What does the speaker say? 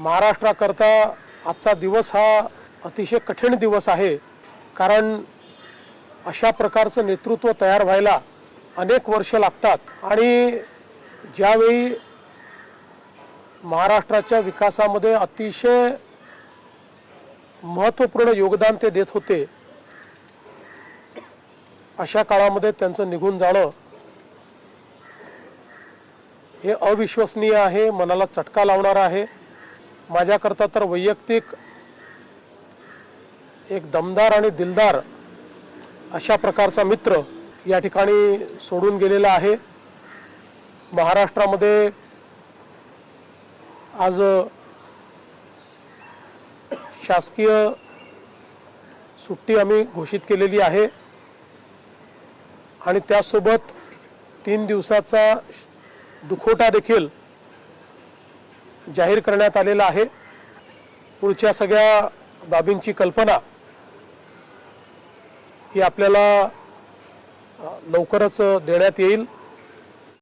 महाराष्ट्राकरता आजचा दिवस हा अतिशय कठीण दिवस आहे, कारण अशा प्रकारचं नेतृत्व तयार व्हायला अनेक वर्ष लागतात आणि ज्यावेळी महाराष्ट्राच्या विकासामध्ये अतिशय महत्त्वपूर्ण योगदान ते देत होते, अशा काळामध्ये त्यांचं निघून जाणं हे अविश्वसनीय आहे, मनाला चटका लावणारा आहे। माझ्याकरता तर वैयक्तिक एक दमदार आणि दिलदार अशा प्रकारचा मित्र या ठिकाणी सोडून गेलेला आहे। महाराष्ट्रामध्ये आज शासकीय सुट्टी आम्ही घोषित केलेली आहे आणि त्यासोबत 3 दिवसाचा दुखवटा देखील जाहीर करण्यात आलेला आहे। पुढच्या सगळ्या बाबींची कल्पना ही आपल्याला लवकरच देण्यात येईल।